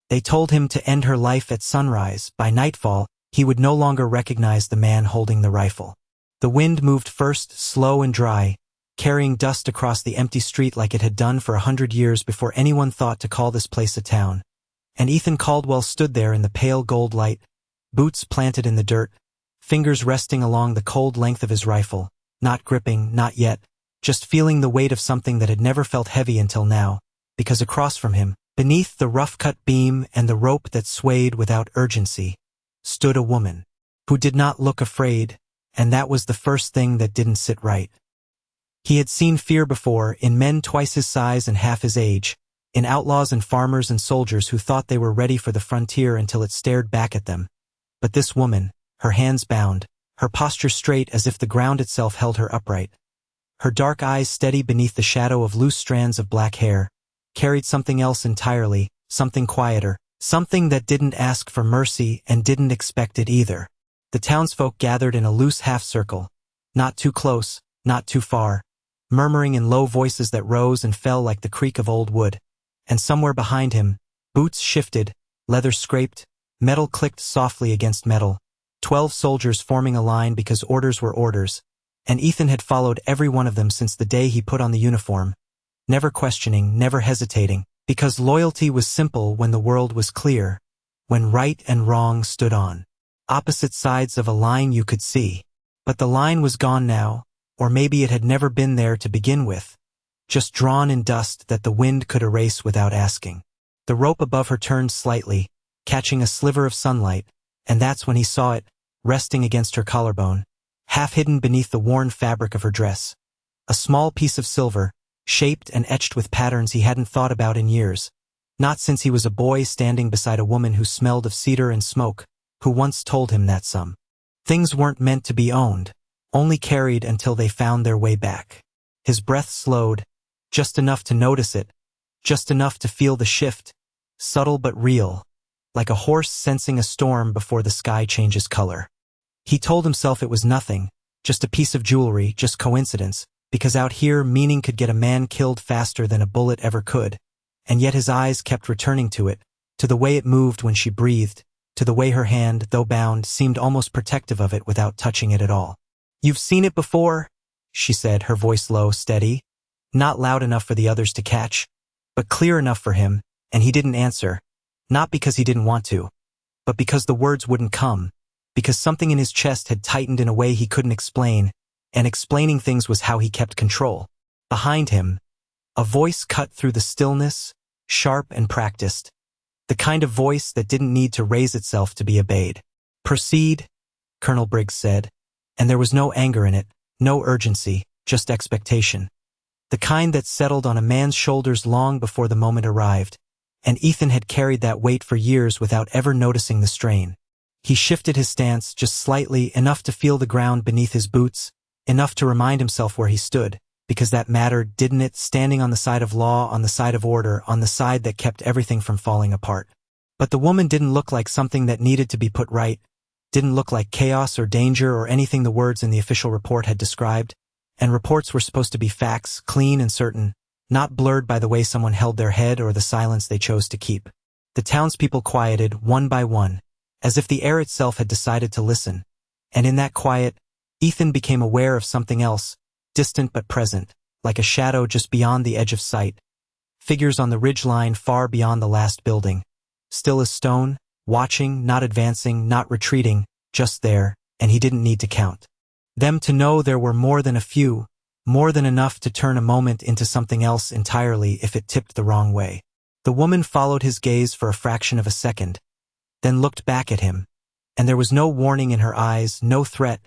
They told him to end her life at sunrise. By nightfall, he would no longer recognize the man holding the rifle. The wind moved first, slow and dry, carrying dust across the empty street like it had done for 100 years before anyone thought to call this place a town. And Ethan Caldwell stood there in the pale gold light, boots planted in the dirt, fingers resting along the cold length of his rifle, not gripping, not yet, just feeling the weight of something that had never felt heavy until now, because across from him, beneath the rough-cut beam and the rope that swayed without urgency, stood a woman, who did not look afraid, and that was the first thing that didn't sit right. He had seen fear before, in men twice his size and half his age, in outlaws and farmers and soldiers who thought they were ready for the frontier until it stared back at them. But this woman, her hands bound, her posture straight as if the ground itself held her upright, her dark eyes steady beneath the shadow of loose strands of black hair, carried something else entirely, something quieter, something that didn't ask for mercy and didn't expect it either. The townsfolk gathered in a loose half-circle, not too close, not too far, murmuring in low voices that rose and fell like the creak of old wood. And somewhere behind him, boots shifted, leather scraped, metal clicked softly against metal, 12 soldiers forming a line because orders were orders, and Ethan had followed every one of them since the day he put on the uniform, never questioning, never hesitating, because loyalty was simple when the world was clear, when right and wrong stood on opposite sides of a line you could see. But the line was gone now, or maybe it had never been there to begin with, just drawn in dust that the wind could erase without asking. The rope above her turned slightly, catching a sliver of sunlight, and that's when he saw it, resting against her collarbone, half hidden beneath the worn fabric of her dress. A small piece of silver, shaped and etched with patterns he hadn't thought about in years, not since he was a boy standing beside a woman who smelled of cedar and smoke, who once told him that some things weren't meant to be owned, only carried until they found their way back. His breath slowed, just enough to notice it, just enough to feel the shift, subtle but real, like a horse sensing a storm before the sky changes color. He told himself it was nothing, just a piece of jewelry, just coincidence, because out here meaning could get a man killed faster than a bullet ever could, and yet his eyes kept returning to it, to the way it moved when she breathed, to the way her hand, though bound, seemed almost protective of it without touching it at all. "You've seen it before?" she said, her voice low, steady, not loud enough for the others to catch, but clear enough for him, and he didn't answer, not because he didn't want to, but because the words wouldn't come, because something in his chest had tightened in a way he couldn't explain, and explaining things was how he kept control. Behind him, a voice cut through the stillness, sharp and practiced, the kind of voice that didn't need to raise itself to be obeyed. "Proceed," Colonel Briggs said, and there was no anger in it, no urgency, just expectation. The kind that settled on a man's shoulders long before the moment arrived, and Ethan had carried that weight for years without ever noticing the strain. He shifted his stance just slightly, enough to feel the ground beneath his boots, enough to remind himself where he stood, because that mattered, didn't it, standing on the side of law, on the side of order, on the side that kept everything from falling apart. But the woman didn't look like something that needed to be put right, didn't look like chaos or danger or anything the words in the official report had described, and reports were supposed to be facts, clean and certain, not blurred by the way someone held their head or the silence they chose to keep. The townspeople quieted, one by one, as if the air itself had decided to listen, and in that quiet, Ethan became aware of something else, distant but present, like a shadow just beyond the edge of sight. Figures on the ridgeline far beyond the last building, still as stone, watching, not advancing, not retreating, just there, and he didn't need to count them to know there were more than a few, more than enough to turn a moment into something else entirely if it tipped the wrong way. The woman followed his gaze for a fraction of a second, then looked back at him, and there was no warning in her eyes, no threat,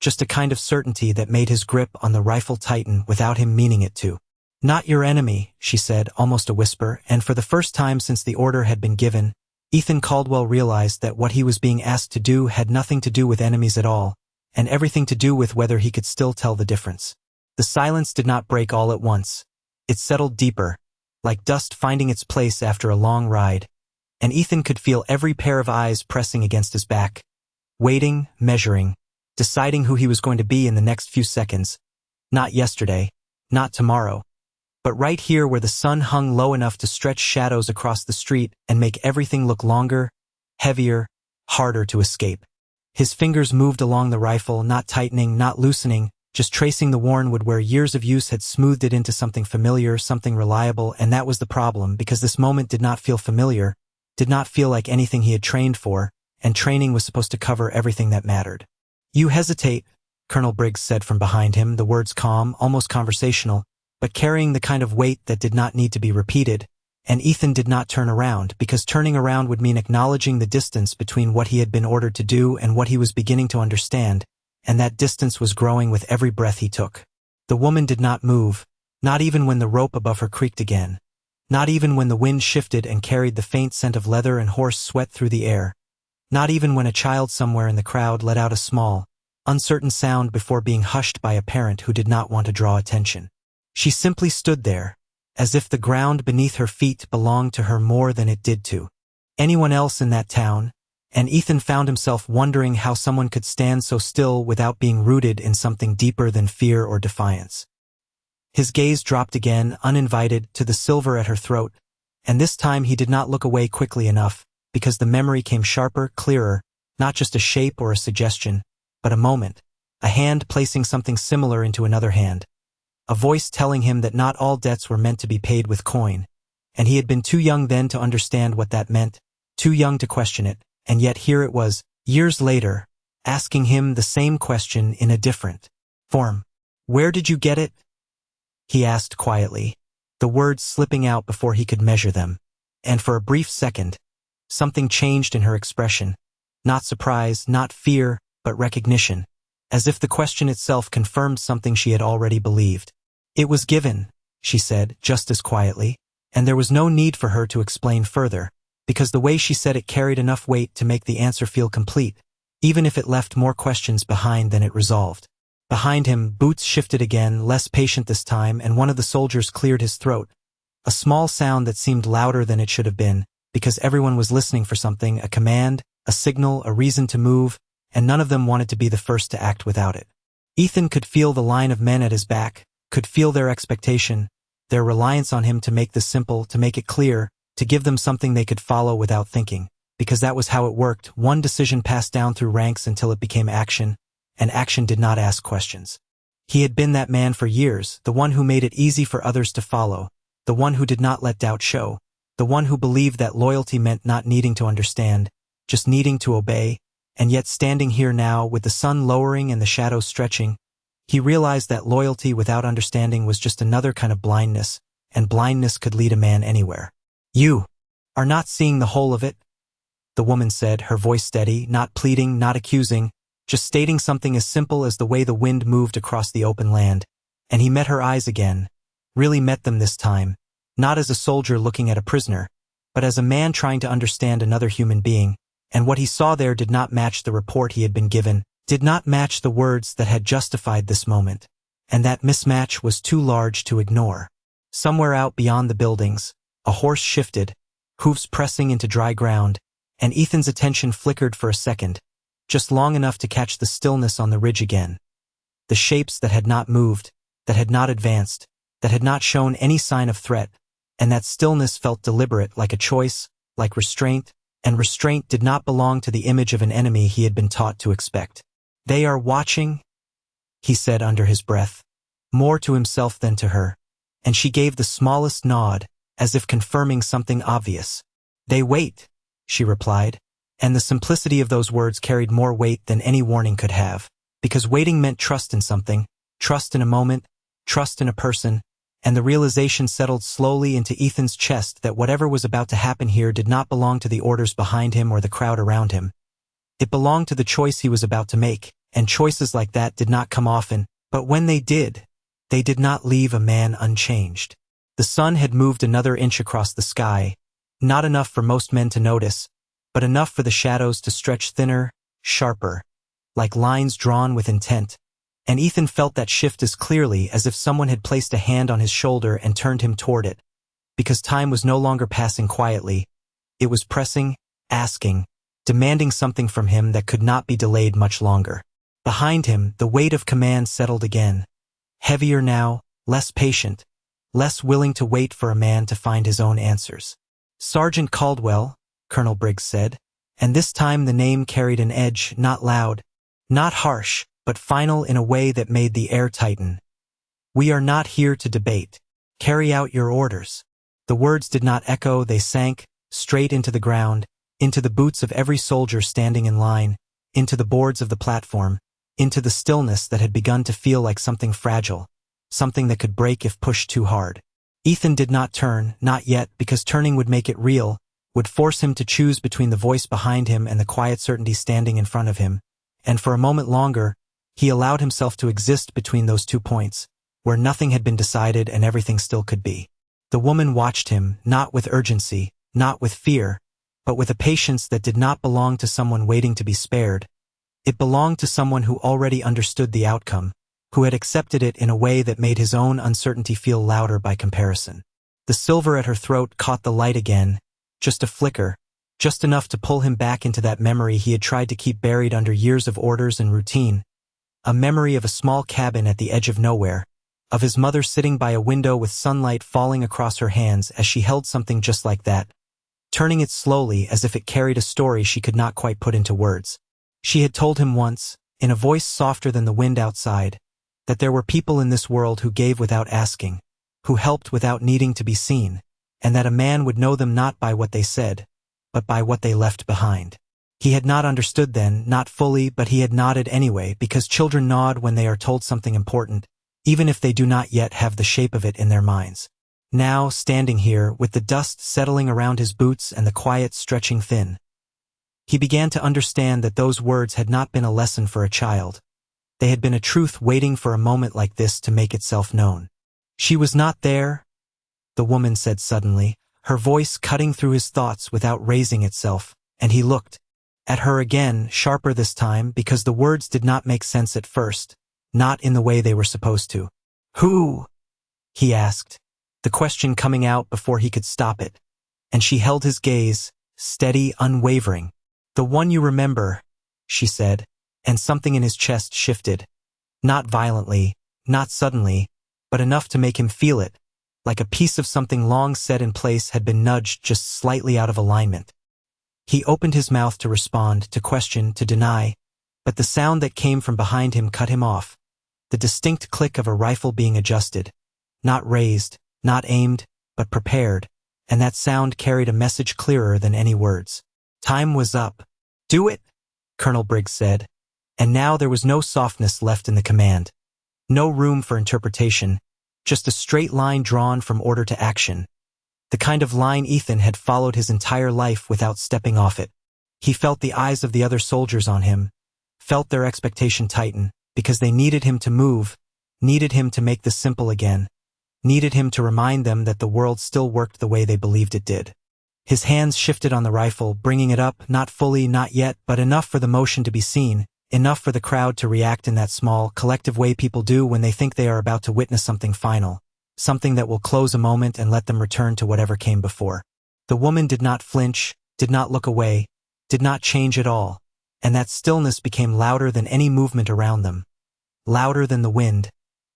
just a kind of certainty that made his grip on the rifle tighten without him meaning it to. "Not your enemy," she said, almost a whisper, and for the first time since the order had been given, Ethan Caldwell realized that what he was being asked to do had nothing to do with enemies at all, and everything to do with whether he could still tell the difference. The silence did not break all at once. It settled deeper, like dust finding its place after a long ride, and Ethan could feel every pair of eyes pressing against his back, waiting, measuring, deciding who he was going to be in the next few seconds. Not yesterday, not tomorrow, but right here where the sun hung low enough to stretch shadows across the street and make everything look longer, heavier, harder to escape. His fingers moved along the rifle, not tightening, not loosening, just tracing the worn wood where years of use had smoothed it into something familiar, something reliable, and that was the problem, because this moment did not feel familiar, did not feel like anything he had trained for, and training was supposed to cover everything that mattered. "You hesitate," Colonel Briggs said from behind him, the words calm, almost conversational, but carrying the kind of weight that did not need to be repeated, and Ethan did not turn around, because turning around would mean acknowledging the distance between what he had been ordered to do and what he was beginning to understand, and that distance was growing with every breath he took. The woman did not move, not even when the rope above her creaked again, not even when the wind shifted and carried the faint scent of leather and horse sweat through the air, not even when a child somewhere in the crowd let out a small, uncertain sound before being hushed by a parent who did not want to draw attention. She simply stood there, as if the ground beneath her feet belonged to her more than it did to anyone else in that town, and Ethan found himself wondering how someone could stand so still without being rooted in something deeper than fear or defiance. His gaze dropped again, uninvited, to the silver at her throat, and this time he did not look away quickly enough, because the memory came sharper, clearer, not just a shape or a suggestion, but a moment, a hand placing something similar into another hand, a voice telling him that not all debts were meant to be paid with coin, and he had been too young then to understand what that meant, too young to question it, and yet here it was, years later, asking him the same question in a different form. "Where did you get it?" he asked quietly, the words slipping out before he could measure them, and for a brief second, something changed in her expression, not surprise, not fear, but recognition, as if the question itself confirmed something she had already believed. "It was given," she said, just as quietly, and there was no need for her to explain further, because the way she said it carried enough weight to make the answer feel complete, even if it left more questions behind than it resolved. Behind him, boots shifted again, less patient this time, and one of the soldiers cleared his throat, a small sound that seemed louder than it should have been, because everyone was listening for something, a command, a signal, a reason to move, and none of them wanted to be the first to act without it. Ethan could feel the line of men at his back, could feel their expectation, their reliance on him to make this simple, to make it clear, to give them something they could follow without thinking, because that was how it worked. One decision passed down through ranks until it became action, and action did not ask questions. He had been that man for years, the one who made it easy for others to follow, the one who did not let doubt show, the one who believed that loyalty meant not needing to understand, just needing to obey, and yet standing here now, with the sun lowering and the shadows stretching, he realized that loyalty without understanding was just another kind of blindness, and blindness could lead a man anywhere. "You are not seeing the whole of it," the woman said, her voice steady, not pleading, not accusing, just stating something as simple as the way the wind moved across the open land, and he met her eyes again, really met them this time, not as a soldier looking at a prisoner, but as a man trying to understand another human being, and what he saw there did not match the report he had been given, did not match the words that had justified this moment, and that mismatch was too large to ignore. Somewhere out beyond the buildings, a horse shifted, hooves pressing into dry ground, and Ethan's attention flickered for a second, just long enough to catch the stillness on the ridge again. The shapes that had not moved, that had not advanced, that had not shown any sign of threat, and that stillness felt deliberate, like a choice, like restraint, and restraint did not belong to the image of an enemy he had been taught to expect. "They are watching," he said under his breath, more to himself than to her, and she gave the smallest nod, as if confirming something obvious. "They wait," she replied, and the simplicity of those words carried more weight than any warning could have, because waiting meant trust in something, trust in a moment, trust in a person, and the realization settled slowly into Ethan's chest that whatever was about to happen here did not belong to the orders behind him or the crowd around him. It belonged to the choice he was about to make, and choices like that did not come often, but when they did not leave a man unchanged. The sun had moved another inch across the sky, not enough for most men to notice, but enough for the shadows to stretch thinner, sharper, like lines drawn with intent, and Ethan felt that shift as clearly as if someone had placed a hand on his shoulder and turned him toward it, because time was no longer passing quietly, it was pressing, asking, demanding something from him that could not be delayed much longer. Behind him, the weight of command settled again, heavier now, less patient, less willing to wait for a man to find his own answers. "Sergeant Caldwell," Colonel Briggs said, and this time the name carried an edge, not loud, not harsh, but final in a way that made the air tighten. "We are not here to debate. Carry out your orders." The words did not echo, they sank, straight into the ground, into the boots of every soldier standing in line, into the boards of the platform, into the stillness that had begun to feel like something fragile, something that could break if pushed too hard. Ethan did not turn, not yet, because turning would make it real, would force him to choose between the voice behind him and the quiet certainty standing in front of him, and for a moment longer, he allowed himself to exist between those 2 points, where nothing had been decided and everything still could be. The woman watched him, not with urgency, not with fear, but with a patience that did not belong to someone waiting to be spared. It belonged to someone who already understood the outcome, who had accepted it in a way that made his own uncertainty feel louder by comparison. The silver at her throat caught the light again, just a flicker, just enough to pull him back into that memory he had tried to keep buried under years of orders and routine, a memory of a small cabin at the edge of nowhere, of his mother sitting by a window with sunlight falling across her hands as she held something just like that, turning it slowly as if it carried a story she could not quite put into words. She had told him once, in a voice softer than the wind outside, that there were people in this world who gave without asking, who helped without needing to be seen, and that a man would know them not by what they said, but by what they left behind. He had not understood then, not fully, but he had nodded anyway, because children nod when they are told something important, even if they do not yet have the shape of it in their minds. Now, standing here, with the dust settling around his boots and the quiet stretching thin, he began to understand that those words had not been a lesson for a child. They had been a truth waiting for a moment like this to make itself known. "She was not there," the woman said suddenly, her voice cutting through his thoughts without raising itself, and he looked at her again, sharper this time, because the words did not make sense at first, not in the way they were supposed to. "Who?" he asked, the question coming out before he could stop it, and she held his gaze, steady, unwavering. "The one you remember," she said, and something in his chest shifted. Not violently, not suddenly, but enough to make him feel it, like a piece of something long set in place had been nudged just slightly out of alignment. He opened his mouth to respond, to question, to deny, but the sound that came from behind him cut him off, the distinct click of a rifle being adjusted, not raised, not aimed, but prepared, and that sound carried a message clearer than any words. Time was up. "Do it," Colonel Briggs said, and now there was no softness left in the command. No room for interpretation, just a straight line drawn from order to action. The kind of line Ethan had followed his entire life without stepping off it. He felt the eyes of the other soldiers on him, felt their expectation tighten, because they needed him to move, needed him to make this simple again, needed him to remind them that the world still worked the way they believed it did. His hands shifted on the rifle, bringing it up, not fully, not yet, but enough for the motion to be seen, enough for the crowd to react in that small, collective way people do when they think they are about to witness something final, something that will close a moment and let them return to whatever came before. The woman did not flinch, did not look away, did not change at all, and that stillness became louder than any movement around them, louder than the wind,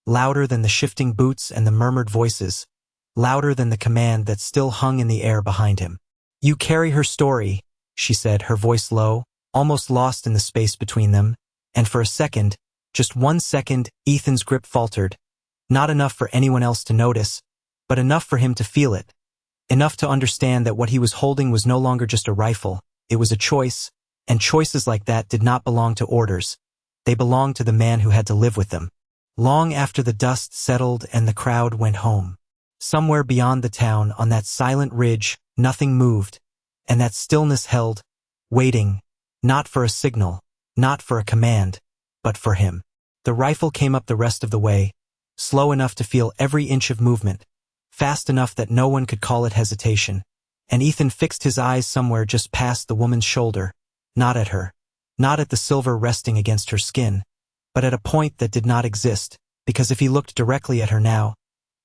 louder than the shifting boots and the murmured voices, louder than the command that still hung in the air behind him. "You carry her story," she said, her voice low, almost lost in the space between them, and for a second, just 1 second, Ethan's grip faltered, not enough for anyone else to notice, but enough for him to feel it, enough to understand that what he was holding was no longer just a rifle, it was a choice, and choices like that did not belong to orders, they belonged to the man who had to live with them. Long after the dust settled and the crowd went home, somewhere beyond the town on that silent ridge, nothing moved, and that stillness held, waiting, not for a signal, not for a command, but for him. The rifle came up the rest of the way, slow enough to feel every inch of movement, fast enough that no one could call it hesitation, and Ethan fixed his eyes somewhere just past the woman's shoulder, not at her, not at the silver resting against her skin, but at a point that did not exist, because if he looked directly at her now,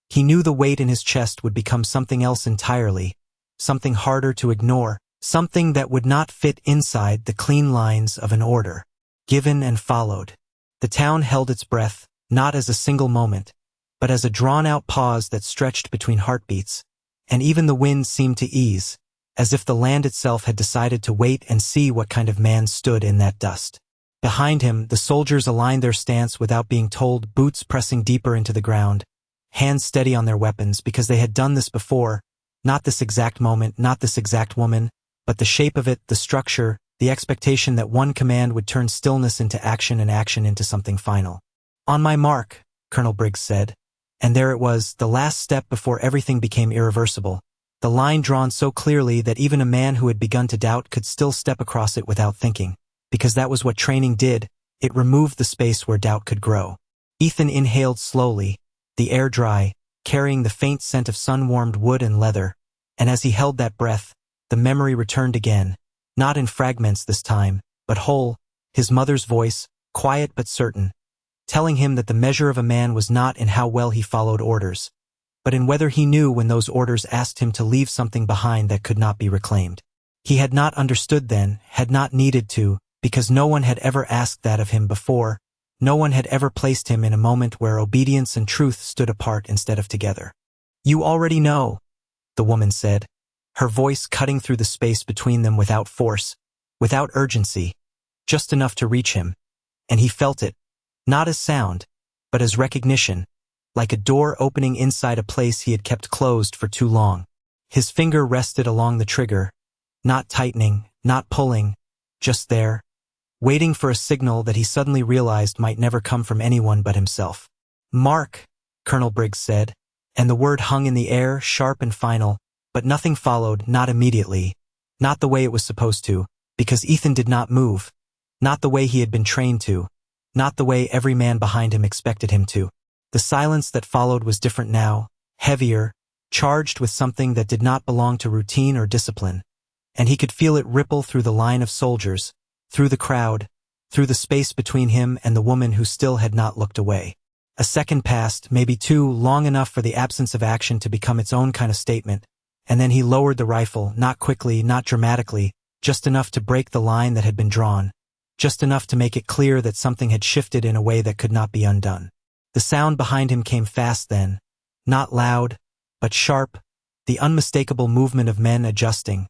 he knew the weight in his chest would become something else entirely, something harder to ignore, something that would not fit inside the clean lines of an order, given and followed. The town held its breath, not as a single moment, but as a drawn-out pause that stretched between heartbeats, and even the wind seemed to ease, as if the land itself had decided to wait and see what kind of man stood in that dust. Behind him, the soldiers aligned their stance without being told, boots pressing deeper into the ground, hands steady on their weapons because they had done this before, not this exact moment, not this exact woman, but the shape of it, the structure, the expectation that one command would turn stillness into action and action into something final. "On my mark," Colonel Briggs said, and there it was, the last step before everything became irreversible, the line drawn so clearly that even a man who had begun to doubt could still step across it without thinking, because that was what training did, it removed the space where doubt could grow. Ethan inhaled slowly, the air dry, carrying the faint scent of sun-warmed wood and leather, and as he held that breath, the memory returned again, not in fragments this time, but whole, his mother's voice, quiet but certain, telling him that the measure of a man was not in how well he followed orders, but in whether he knew when those orders asked him to leave something behind that could not be reclaimed. He had not understood then, had not needed to, because no one had ever asked that of him before, no one had ever placed him in a moment where obedience and truth stood apart instead of together. "You already know," the woman said, her voice cutting through the space between them without force, without urgency, just enough to reach him, and he felt it, not as sound, but as recognition, like a door opening inside a place he had kept closed for too long. His finger rested along the trigger, not tightening, not pulling, just there, waiting for a signal that he suddenly realized might never come from anyone but himself. "Mark," Colonel Briggs said, and the word hung in the air, sharp and final, but nothing followed, not immediately, not the way it was supposed to, because Ethan did not move, not the way he had been trained to, not the way every man behind him expected him to. The silence that followed was different now, heavier, charged with something that did not belong to routine or discipline, and he could feel it ripple through the line of soldiers, through the crowd, through the space between him and the woman who still had not looked away. A second passed, maybe two, long enough for the absence of action to become its own kind of statement, and then he lowered the rifle, not quickly, not dramatically, just enough to break the line that had been drawn, just enough to make it clear that something had shifted in a way that could not be undone. The sound behind him came fast then, not loud, but sharp, the unmistakable movement of men adjusting,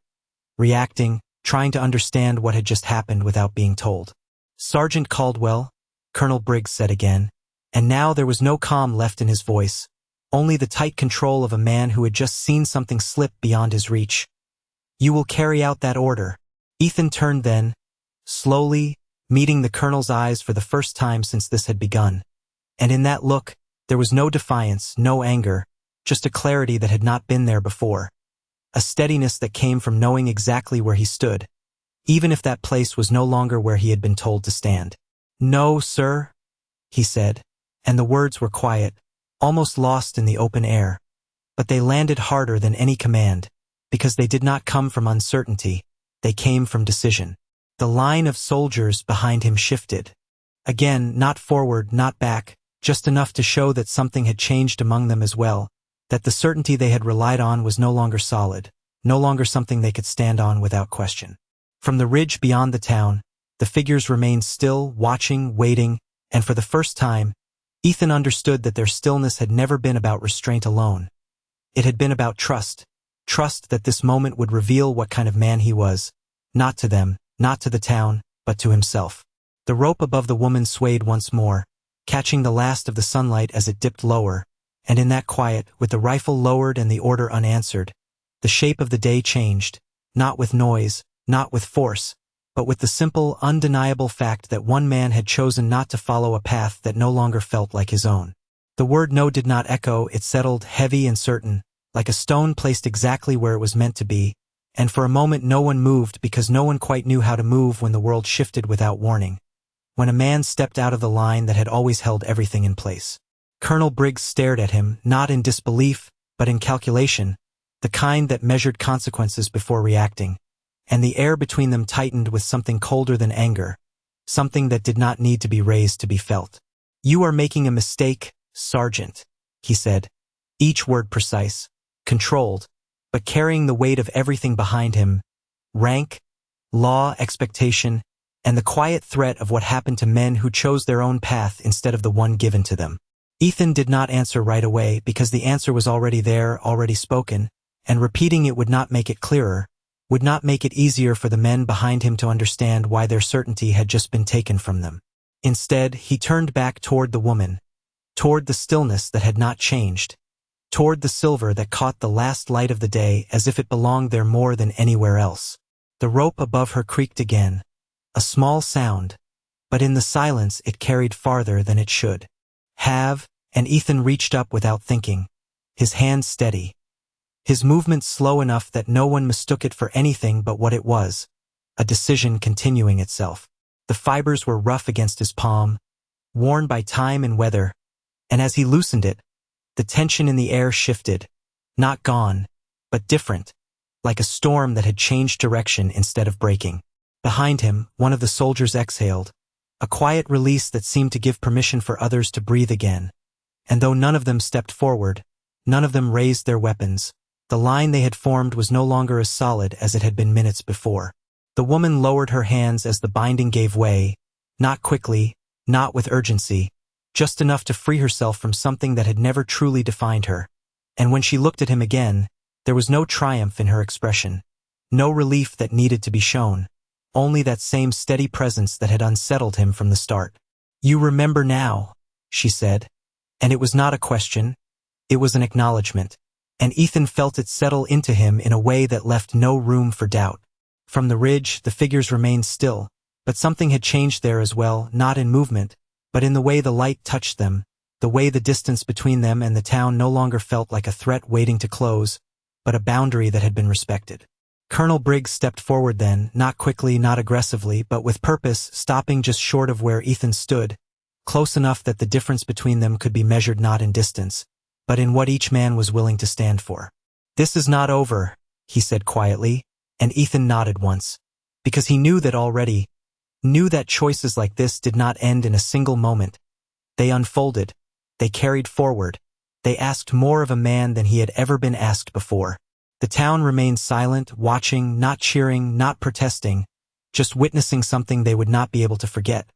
reacting, trying to understand what had just happened without being told. "Sergeant Caldwell," Colonel Briggs said again, and now there was no calm left in his voice, only the tight control of a man who had just seen something slip beyond his reach. "You will carry out that order." Ethan turned then, slowly, meeting the colonel's eyes for the first time since this had begun. And in that look, there was no defiance, no anger, just a clarity that had not been there before. A steadiness that came from knowing exactly where he stood, even if that place was no longer where he had been told to stand. "No, sir," he said, and the words were quiet, almost lost in the open air, but they landed harder than any command, because they did not come from uncertainty, they came from decision. The line of soldiers behind him shifted. Again, not forward, not back, just enough to show that something had changed among them as well, that the certainty they had relied on was no longer solid, no longer something they could stand on without question. From the ridge beyond the town, the figures remained still, watching, waiting, and for the first time, Ethan understood that their stillness had never been about restraint alone. It had been about trust, trust that this moment would reveal what kind of man he was, not to them, not to the town, but to himself. The rope above the woman swayed once more, catching the last of the sunlight as it dipped lower, and in that quiet, with the rifle lowered and the order unanswered, the shape of the day changed, not with noise, not with force, but with the simple, undeniable fact that one man had chosen not to follow a path that no longer felt like his own. The word no did not echo, it settled heavy and certain, like a stone placed exactly where it was meant to be, and for a moment no one moved because no one quite knew how to move when the world shifted without warning, when a man stepped out of the line that had always held everything in place. Colonel Briggs stared at him, not in disbelief, but in calculation, the kind that measured consequences before reacting, and the air between them tightened with something colder than anger, something that did not need to be raised to be felt. "You are making a mistake, Sergeant," he said, each word precise, controlled, but carrying the weight of everything behind him, rank, law, expectation, and the quiet threat of what happened to men who chose their own path instead of the one given to them. Ethan did not answer right away because the answer was already there, already spoken, and repeating it would not make it clearer, would not make it easier for the men behind him to understand why their certainty had just been taken from them. Instead, he turned back toward the woman, toward the stillness that had not changed, toward the silver that caught the last light of the day as if it belonged there more than anywhere else. The rope above her creaked again, a small sound, but in the silence it carried farther than it should have, and Ethan reached up without thinking, his hand steady, his movement slow enough that no one mistook it for anything but what it was, a decision continuing itself. The fibers were rough against his palm, worn by time and weather, and as he loosened it, the tension in the air shifted, not gone, but different, like a storm that had changed direction instead of breaking. Behind him, one of the soldiers exhaled, a quiet release that seemed to give permission for others to breathe again. And though none of them stepped forward, none of them raised their weapons, the line they had formed was no longer as solid as it had been minutes before. The woman lowered her hands as the binding gave way, not quickly, not with urgency, just enough to free herself from something that had never truly defined her. And when she looked at him again, there was no triumph in her expression, no relief that needed to be shown, only that same steady presence that had unsettled him from the start. "You remember now," she said, and it was not a question, it was an acknowledgement, and Ethan felt it settle into him in a way that left no room for doubt. From the ridge, the figures remained still, but something had changed there as well, not in movement, but in the way the light touched them, the way the distance between them and the town no longer felt like a threat waiting to close, but a boundary that had been respected. Colonel Briggs stepped forward then, not quickly, not aggressively, but with purpose, stopping just short of where Ethan stood, close enough that the difference between them could be measured not in distance, but in what each man was willing to stand for. "This is not over," he said quietly, and Ethan nodded once, because he knew that already, knew that choices like this did not end in a single moment. They unfolded, they carried forward, they asked more of a man than he had ever been asked before. The town remained silent, watching, not cheering, not protesting, just witnessing something they would not be able to forget,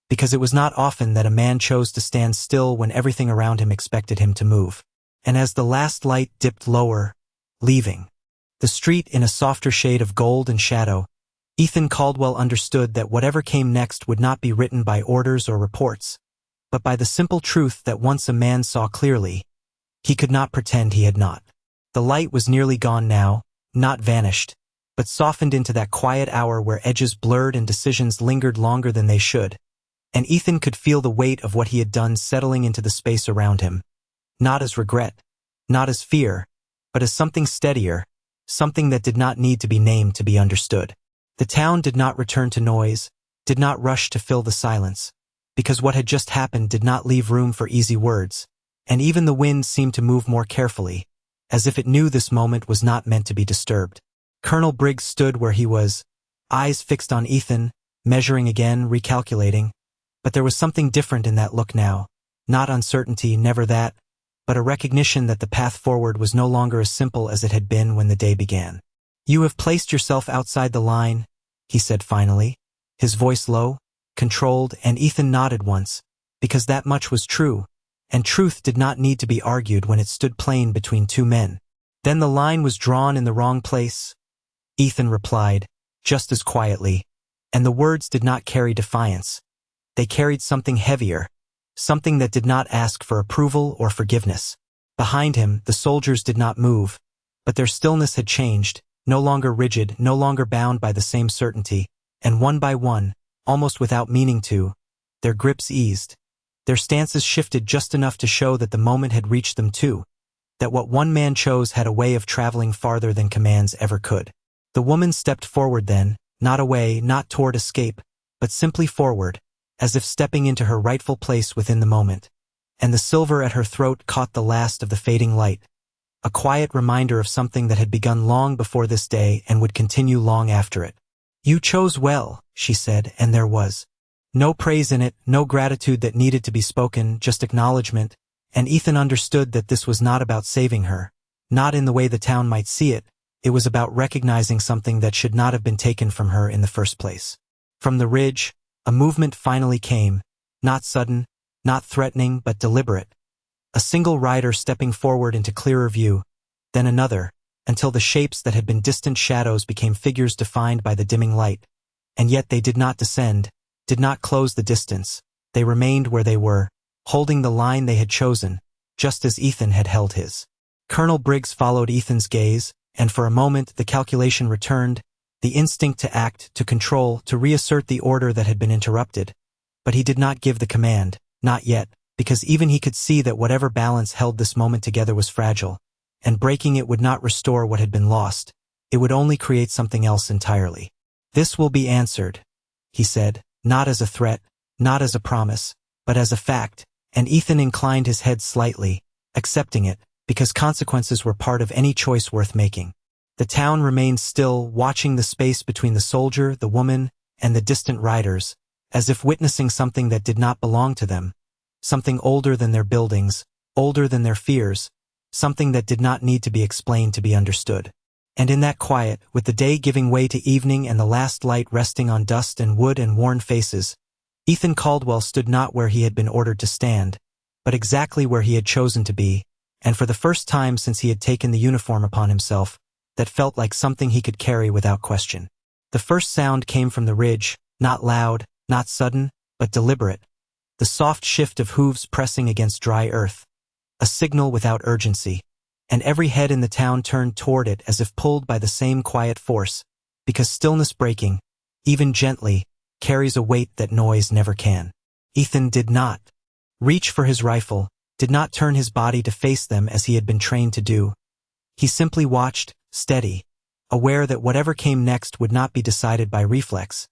because it was not often that a man chose to stand still when everything around him expected him to move. And as the last light dipped lower, leaving the street in a softer shade of gold and shadow, Ethan Caldwell understood that whatever came next would not be written by orders or reports, but by the simple truth that once a man saw clearly, he could not pretend he had not. The light was nearly gone now, not vanished, but softened into that quiet hour where edges blurred and decisions lingered longer than they should, and Ethan could feel the weight of what he had done settling into the space around him, not as regret, not as fear, but as something steadier, something that did not need to be named to be understood. The town did not return to noise, did not rush to fill the silence, because what had just happened did not leave room for easy words, and even the wind seemed to move more carefully, as if it knew this moment was not meant to be disturbed. Colonel Briggs stood where he was, eyes fixed on Ethan, measuring again, recalculating, but there was something different in that look now, not uncertainty, never that, but a recognition that the path forward was no longer as simple as it had been when the day began. "You have placed yourself outside the line," he said finally, his voice low, controlled, and Ethan nodded once, because that much was true, and truth did not need to be argued when it stood plain between two men. "Then the line was drawn in the wrong place," Ethan replied, just as quietly, and the words did not carry defiance. They carried something heavier, something that did not ask for approval or forgiveness. Behind him, the soldiers did not move, but their stillness had changed, no longer rigid, no longer bound by the same certainty, and one by one, almost without meaning to, their grips eased. Their stances shifted just enough to show that the moment had reached them too, that what one man chose had a way of traveling farther than commands ever could. The woman stepped forward then, not away, not toward escape, but simply forward, as if stepping into her rightful place within the moment, and the silver at her throat caught the last of the fading light, a quiet reminder of something that had begun long before this day and would continue long after it. "You chose well," she said, and there was no praise in it, no gratitude that needed to be spoken, just acknowledgement, and Ethan understood that this was not about saving her, not in the way the town might see it, it was about recognizing something that should not have been taken from her in the first place. From the ridge, a movement finally came, not sudden, not threatening, but deliberate, A single rider stepping forward into clearer view, then another, until the shapes that had been distant shadows became figures defined by the dimming light. And yet they did not descend, did not close the distance. They remained where they were, holding the line they had chosen, just as Ethan had held his. Colonel Briggs followed Ethan's gaze, and for a moment the calculation returned, the instinct to act, to control, to reassert the order that had been interrupted. But he did not give the command, not yet, because even he could see that whatever balance held this moment together was fragile, and breaking it would not restore what had been lost. It would only create something else entirely. "This will be answered," he said, not as a threat, not as a promise, but as a fact, and Ethan inclined his head slightly, accepting it, because consequences were part of any choice worth making. The town remained still, watching the space between the soldier, the woman, and the distant riders, as if witnessing something that did not belong to them, something older than their buildings, older than their fears, something that did not need to be explained to be understood. And in that quiet, with the day giving way to evening and the last light resting on dust and wood and worn faces, Ethan Caldwell stood not where he had been ordered to stand, but exactly where he had chosen to be, and for the first time since he had taken the uniform upon himself, that felt like something he could carry without question. The first sound came from the ridge, not loud, not sudden, but deliberate, the soft shift of hooves pressing against dry earth, a signal without urgency, and every head in the town turned toward it as if pulled by the same quiet force, because stillness breaking, even gently, carries a weight that noise never can. Ethan did not reach for his rifle, did not turn his body to face them as he had been trained to do. He simply watched, steady, aware that whatever came next would not be decided by reflex,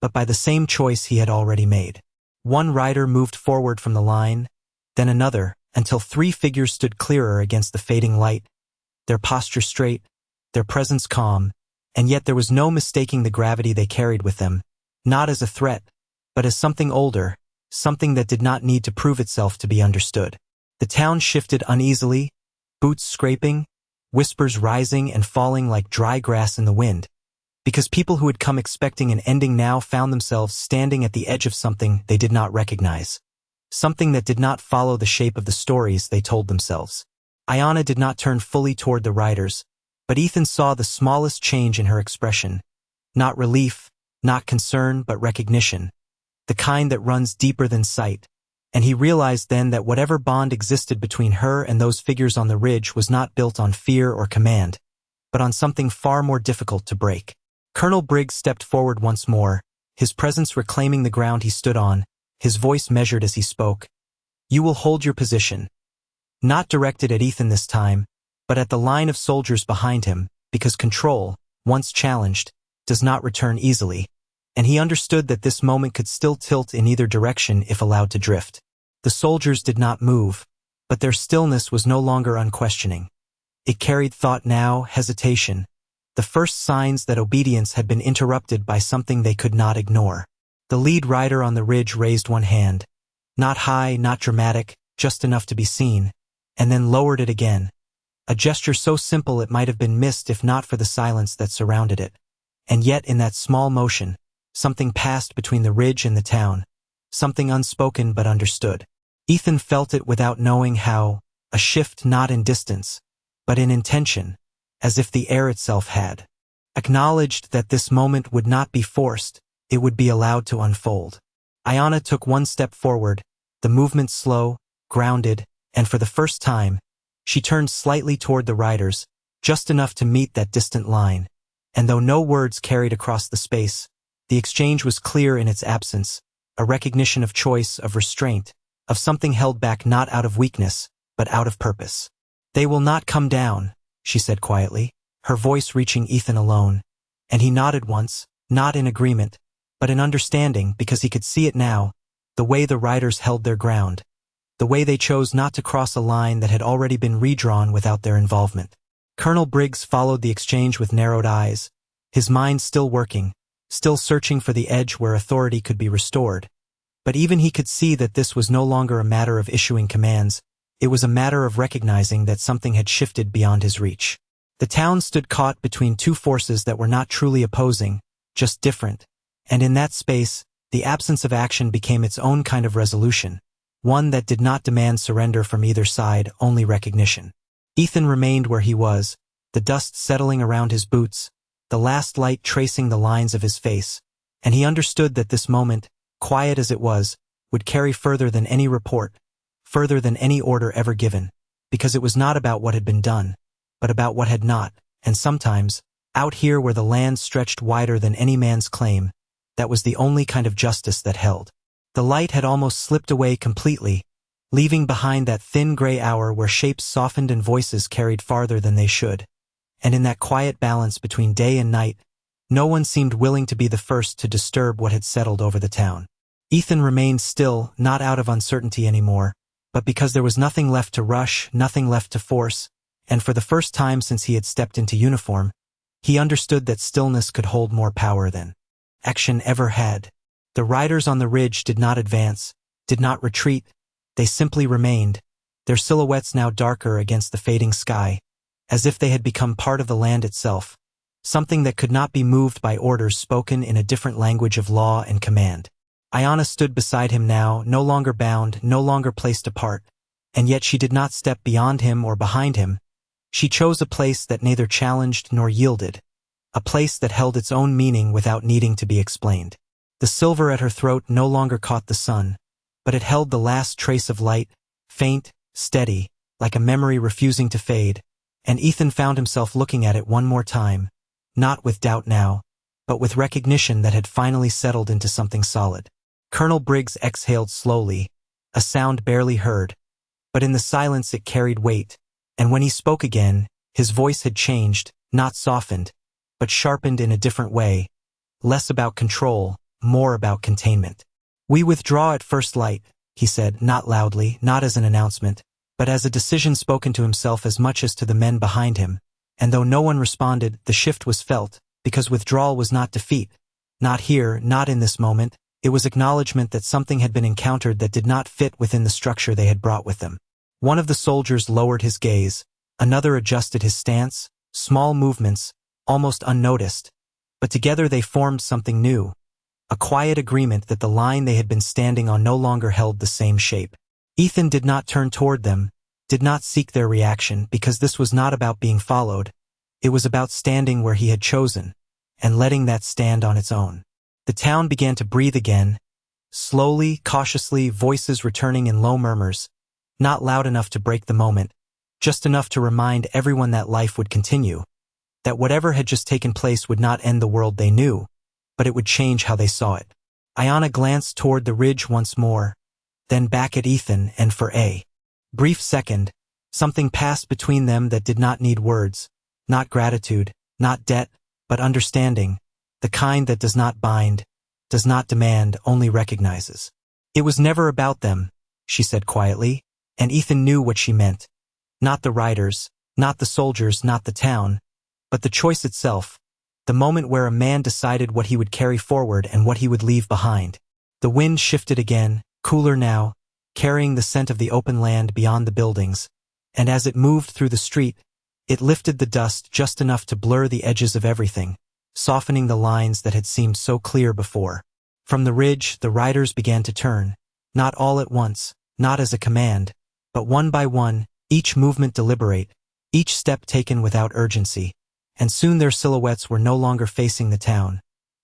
but by the same choice he had already made. One rider moved forward from the line, then another, until 3 figures stood clearer against the fading light, their posture straight, their presence calm, and yet there was no mistaking the gravity they carried with them, not as a threat, but as something older, something that did not need to prove itself to be understood. The town shifted uneasily, boots scraping, whispers rising and falling like dry grass in the wind, because people who had come expecting an ending now found themselves standing at the edge of something they did not recognize. Something that did not follow the shape of the stories they told themselves. Ayanna did not turn fully toward the riders, but Ethan saw the smallest change in her expression. Not relief, not concern, but recognition. The kind that runs deeper than sight. And he realized then that whatever bond existed between her and those figures on the ridge was not built on fear or command, but on something far more difficult to break. Colonel Briggs stepped forward once more, his presence reclaiming the ground he stood on, his voice measured as he spoke. "You will hold your position." Not directed at Ethan this time, but at the line of soldiers behind him, because control, once challenged, does not return easily, and he understood that this moment could still tilt in either direction if allowed to drift. The soldiers did not move, but their stillness was no longer unquestioning. It carried thought now, hesitation, the first signs that obedience had been interrupted by something they could not ignore. The lead rider on the ridge raised one hand, not high, not dramatic, just enough to be seen, and then lowered it again, a gesture so simple it might have been missed if not for the silence that surrounded it. And yet in that small motion, something passed between the ridge and the town, something unspoken but understood. Ethan felt it without knowing how, a shift not in distance, but in intention, as if the air itself had acknowledged that this moment would not be forced, it would be allowed to unfold. Ayanna took one step forward, the movement slow, grounded, and for the first time, she turned slightly toward the riders, just enough to meet that distant line, and though no words carried across the space, the exchange was clear in its absence, a recognition of choice, of restraint, of something held back not out of weakness, but out of purpose. "They will not come down," she said quietly, her voice reaching Ethan alone, and he nodded once, not in agreement, but in understanding because he could see it now, the way the riders held their ground, the way they chose not to cross a line that had already been redrawn without their involvement. Colonel Briggs followed the exchange with narrowed eyes, his mind still working, still searching for the edge where authority could be restored. But even he could see that this was no longer a matter of issuing commands, it was a matter of recognizing that something had shifted beyond his reach. The town stood caught between 2 forces that were not truly opposing, just different, and in that space, the absence of action became its own kind of resolution, one that did not demand surrender from either side, only recognition. Ethan remained where he was, the dust settling around his boots, the last light tracing the lines of his face, and he understood that this moment, quiet as it was, would carry further than any report, further than any order ever given, because it was not about what had been done, but about what had not, and sometimes, out here where the land stretched wider than any man's claim, that was the only kind of justice that held. The light had almost slipped away completely, leaving behind that thin gray hour where shapes softened and voices carried farther than they should. And in that quiet balance between day and night, no one seemed willing to be the first to disturb what had settled over the town. Ethan remained still, not out of uncertainty anymore, but because there was nothing left to rush, nothing left to force, and for the first time since he had stepped into uniform, he understood that stillness could hold more power than action ever had. The riders on the ridge did not advance, did not retreat, they simply remained, their silhouettes now darker against the fading sky, as if they had become part of the land itself, something that could not be moved by orders spoken in a different language of law and command. Ayanna stood beside him now, no longer bound, no longer placed apart, and yet she did not step beyond him or behind him. She chose a place that neither challenged nor yielded, a place that held its own meaning without needing to be explained. The silver at her throat no longer caught the sun, but it held the last trace of light, faint, steady, like a memory refusing to fade, and Ethan found himself looking at it one more time, not with doubt now, but with recognition that had finally settled into something solid. Colonel Briggs exhaled slowly, a sound barely heard, but in the silence it carried weight, and when he spoke again, his voice had changed, not softened, but sharpened in a different way, less about control, more about containment. "We withdraw at first light," he said, not loudly, not as an announcement, but as a decision spoken to himself as much as to the men behind him, and though no one responded, the shift was felt, because withdrawal was not defeat, not here, not in this moment, it was acknowledgement that something had been encountered that did not fit within the structure they had brought with them. One of the soldiers lowered his gaze, another adjusted his stance, small movements, almost unnoticed, but together they formed something new, a quiet agreement that the line they had been standing on no longer held the same shape. Ethan did not turn toward them, did not seek their reaction, because this was not about being followed, it was about standing where he had chosen, and letting that stand on its own. The town began to breathe again, slowly, cautiously, voices returning in low murmurs, not loud enough to break the moment, just enough to remind everyone that life would continue, that whatever had just taken place would not end the world they knew, but it would change how they saw it. Ayanna glanced toward the ridge once more, then back at Ethan, and for a brief second, something passed between them that did not need words, not gratitude, not debt, but understanding, the kind that does not bind, does not demand, only recognizes. "It was never about them," she said quietly, and Ethan knew what she meant. Not the riders, not the soldiers, not the town, but the choice itself, the moment where a man decided what he would carry forward and what he would leave behind. The wind shifted again, cooler now, carrying the scent of the open land beyond the buildings, and as it moved through the street, it lifted the dust just enough to blur the edges of everything, softening the lines that had seemed so clear before. From the ridge, the riders began to turn, not all at once, not as a command, but one by one, each movement deliberate, each step taken without urgency, and soon their silhouettes were no longer facing the town,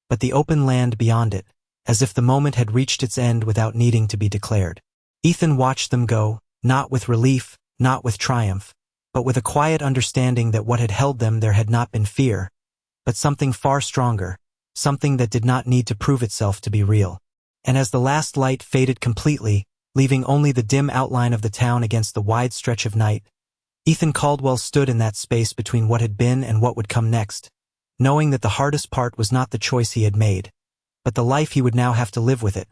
but the open land beyond it, as if the moment had reached its end without needing to be declared. Ethan watched them go, not with relief, not with triumph, but with a quiet understanding that what had held them there had not been fear, but something far stronger, something that did not need to prove itself to be real. And as the last light faded completely, leaving only the dim outline of the town against the wide stretch of night, Ethan Caldwell stood in that space between what had been and what would come next, knowing that the hardest part was not the choice he had made, but the life he would now have to live with it,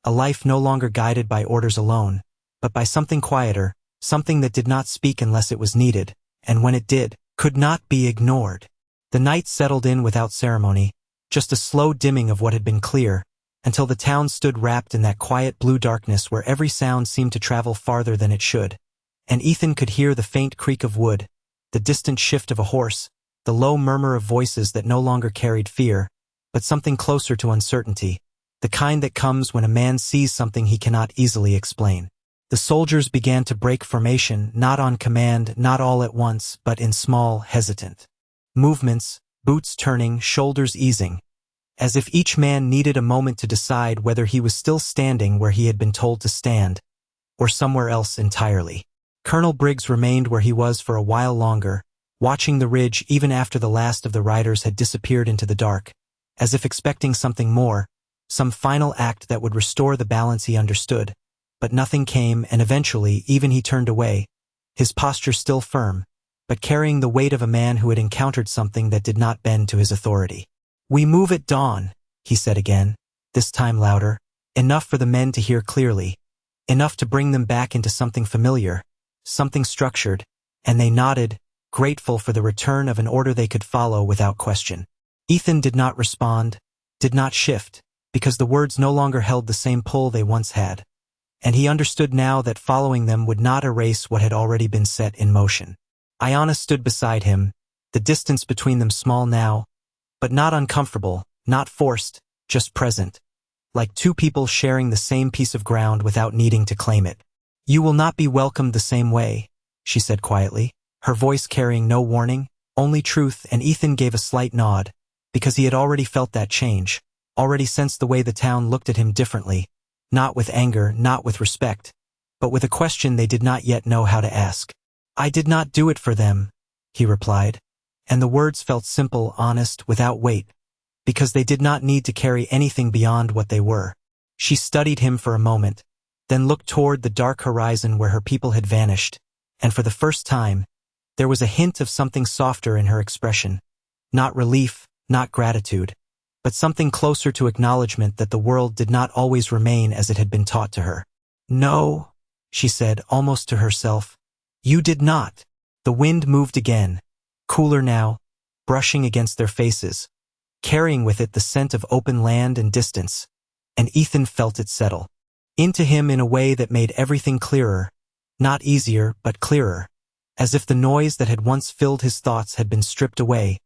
a life no longer guided by orders alone, but by something quieter, something that did not speak unless it was needed, and when it did, could not be ignored. The night settled in without ceremony, just a slow dimming of what had been clear, until the town stood wrapped in that quiet blue darkness where every sound seemed to travel farther than it should, and Ethan could hear the faint creak of wood, the distant shift of a horse, the low murmur of voices that no longer carried fear, but something closer to uncertainty, the kind that comes when a man sees something he cannot easily explain. The soldiers began to break formation, not on command, not all at once, but in small, hesitant movements, boots turning, shoulders easing, as if each man needed a moment to decide whether he was still standing where he had been told to stand, or somewhere else entirely. Colonel Briggs remained where he was for a while longer, watching the ridge even after the last of the riders had disappeared into the dark, as if expecting something more, some final act that would restore the balance he understood. But nothing came, and eventually even he turned away, his posture still firm, but carrying the weight of a man who had encountered something that did not bend to his authority. "We move at dawn," he said again, this time louder, enough for the men to hear clearly, enough to bring them back into something familiar, something structured, and they nodded, grateful for the return of an order they could follow without question. Ethan did not respond, did not shift, because the words no longer held the same pull they once had, and he understood now that following them would not erase what had already been set in motion. Ayanna stood beside him, the distance between them small now, but not uncomfortable, not forced, just present, like two people sharing the same piece of ground without needing to claim it. "You will not be welcomed the same way," she said quietly, her voice carrying no warning, only truth, and Ethan gave a slight nod, because he had already felt that change, already sensed the way the town looked at him differently, not with anger, not with respect, but with a question they did not yet know how to ask. "I did not do it for them," he replied, and the words felt simple, honest, without weight, because they did not need to carry anything beyond what they were. She studied him for a moment, then looked toward the dark horizon where her people had vanished, and for the first time, there was a hint of something softer in her expression, not relief, not gratitude, but something closer to acknowledgement that the world did not always remain as it had been taught to her. "No," she said, almost to herself. "You did not." The wind moved again, cooler now, brushing against their faces, carrying with it the scent of open land and distance, and Ethan felt it settle into him in a way that made everything clearer, not easier, but clearer, as if the noise that had once filled his thoughts had been stripped away,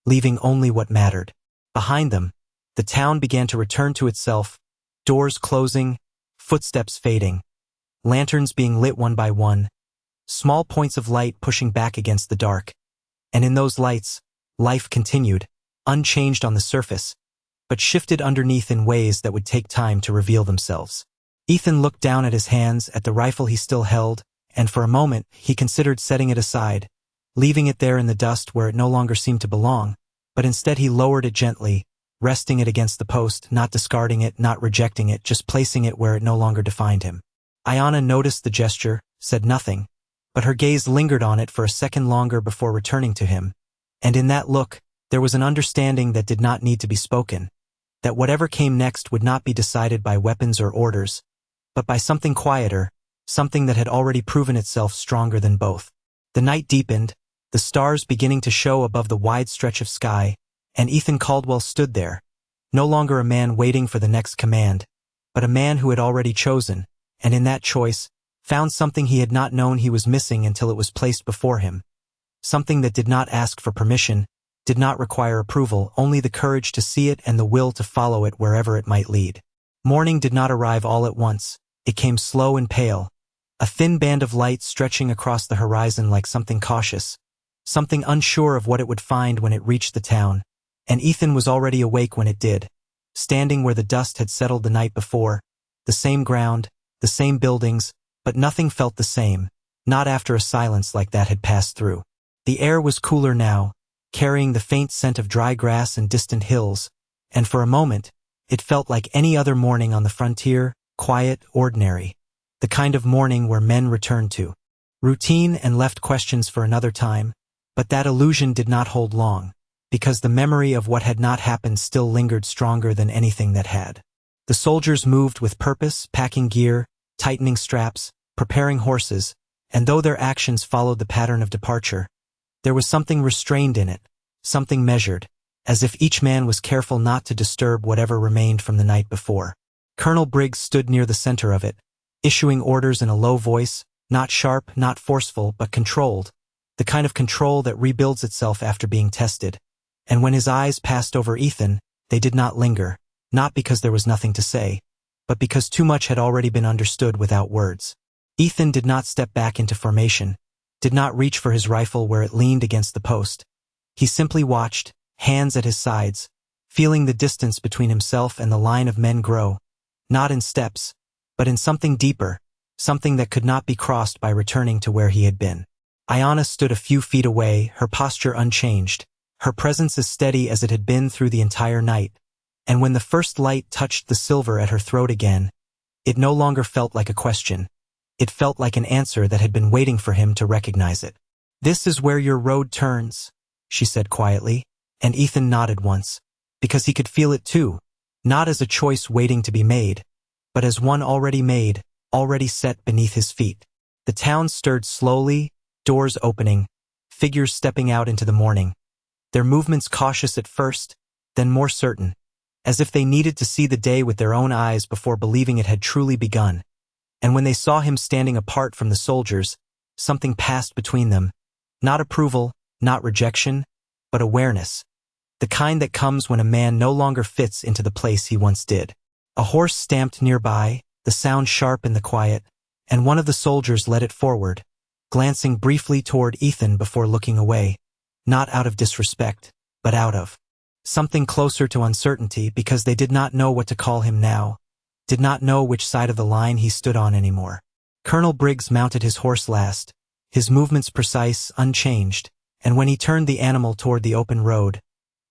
leaving only what mattered. Behind them, the town began to return to itself, doors closing, footsteps fading, lanterns being lit one by one, small points of light pushing back against the dark, and in those lights, life continued, unchanged on the surface, but shifted underneath in ways that would take time to reveal themselves. Ethan looked down at his hands, at the rifle he still held, and for a moment he considered setting it aside, leaving it there in the dust where it no longer seemed to belong, but instead he lowered it gently, resting it against the post, not discarding it, not rejecting it, just placing it where it no longer defined him. Ayanna noticed the gesture, said nothing, but her gaze lingered on it for a second longer before returning to him, and in that look, there was an understanding that did not need to be spoken, that whatever came next would not be decided by weapons or orders, but by something quieter, something that had already proven itself stronger than both. The night deepened, the stars beginning to show above the wide stretch of sky, and Ethan Caldwell stood there, no longer a man waiting for the next command, but a man who had already chosen, and in that choice, found something he had not known he was missing until it was placed before him. Something that did not ask for permission, did not require approval, only the courage to see it and the will to follow it wherever it might lead. Morning did not arrive all at once, it came slow and pale, a thin band of light stretching across the horizon like something cautious, something unsure of what it would find when it reached the town, and Ethan was already awake when it did, standing where the dust had settled the night before, the same ground, the same buildings, but nothing felt the same, not after a silence like that had passed through. The air was cooler now, carrying the faint scent of dry grass and distant hills, and for a moment, it felt like any other morning on the frontier, quiet, ordinary, the kind of morning where men returned to routine and left questions for another time, but that illusion did not hold long, because the memory of what had not happened still lingered stronger than anything that had. The soldiers moved with purpose, packing gear, tightening straps, preparing horses, and though their actions followed the pattern of departure, there was something restrained in it, something measured, as if each man was careful not to disturb whatever remained from the night before. Colonel Briggs stood near the center of it, issuing orders in a low voice, not sharp, not forceful, but controlled, the kind of control that rebuilds itself after being tested. And when his eyes passed over Ethan, they did not linger, not because there was nothing to say, but because too much had already been understood without words. Ethan did not step back into formation, did not reach for his rifle where it leaned against the post. He simply watched, hands at his sides, feeling the distance between himself and the line of men grow, not in steps, but in something deeper, something that could not be crossed by returning to where he had been. Ayanna stood a few feet away, her posture unchanged, her presence as steady as it had been through the entire night, and when the first light touched the silver at her throat again, it no longer felt like a question. It felt like an answer that had been waiting for him to recognize it. "This is where your road turns," she said quietly, and Ethan nodded once, because he could feel it too, not as a choice waiting to be made, but as one already made, already set beneath his feet. The town stirred slowly, doors opening, figures stepping out into the morning, their movements cautious at first, then more certain, as if they needed to see the day with their own eyes before believing it had truly begun. And when they saw him standing apart from the soldiers, something passed between them, not approval, not rejection, but awareness, the kind that comes when a man no longer fits into the place he once did. A horse stamped nearby, the sound sharp in the quiet, and one of the soldiers led it forward, glancing briefly toward Ethan before looking away, not out of disrespect, but out of something closer to uncertainty, because they did not know what to call him now, did not know which side of the line he stood on anymore. Colonel Briggs mounted his horse last, his movements precise, unchanged, and when he turned the animal toward the open road,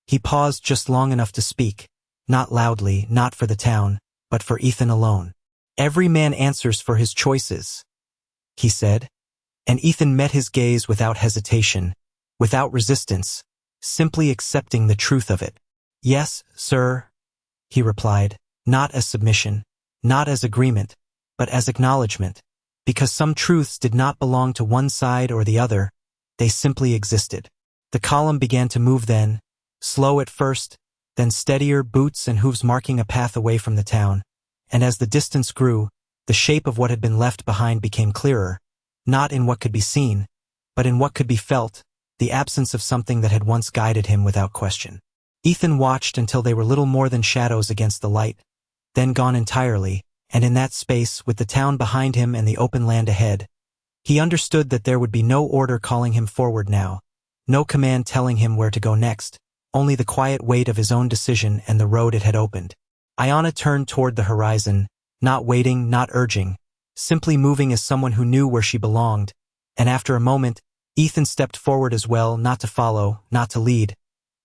he paused just long enough to speak, not loudly, not for the town, but for Ethan alone. "Every man answers for his choices," he said, and Ethan met his gaze without hesitation, without resistance, simply accepting the truth of it. "Yes, sir," he replied, not as submission, not as agreement, but as acknowledgement, because some truths did not belong to one side or the other, they simply existed. The column began to move then, slow at first, then steadier, boots and hooves marking a path away from the town, and as the distance grew, the shape of what had been left behind became clearer, not in what could be seen, but in what could be felt, the absence of something that had once guided him without question. Ethan watched until they were little more than shadows against the light, then gone entirely, and in that space, with the town behind him and the open land ahead, he understood that there would be no order calling him forward now, no command telling him where to go next, only the quiet weight of his own decision and the road it had opened. Ayanna turned toward the horizon, not waiting, not urging, simply moving as someone who knew where she belonged, and after a moment, Ethan stepped forward as well, not to follow, not to lead,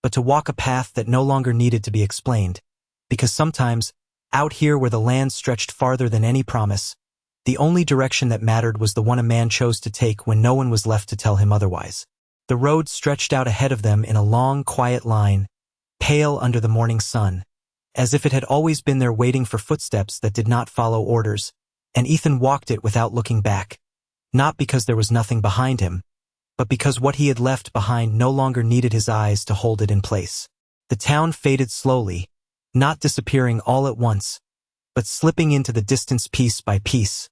but to walk a path that no longer needed to be explained, because sometimes, out here where the land stretched farther than any promise, the only direction that mattered was the one a man chose to take when no one was left to tell him otherwise. The road stretched out ahead of them in a long, quiet line, pale under the morning sun, as if it had always been there waiting for footsteps that did not follow orders, and Ethan walked it without looking back, not because there was nothing behind him, but because what he had left behind no longer needed his eyes to hold it in place. The town faded slowly, not disappearing all at once, but slipping into the distance piece by piece.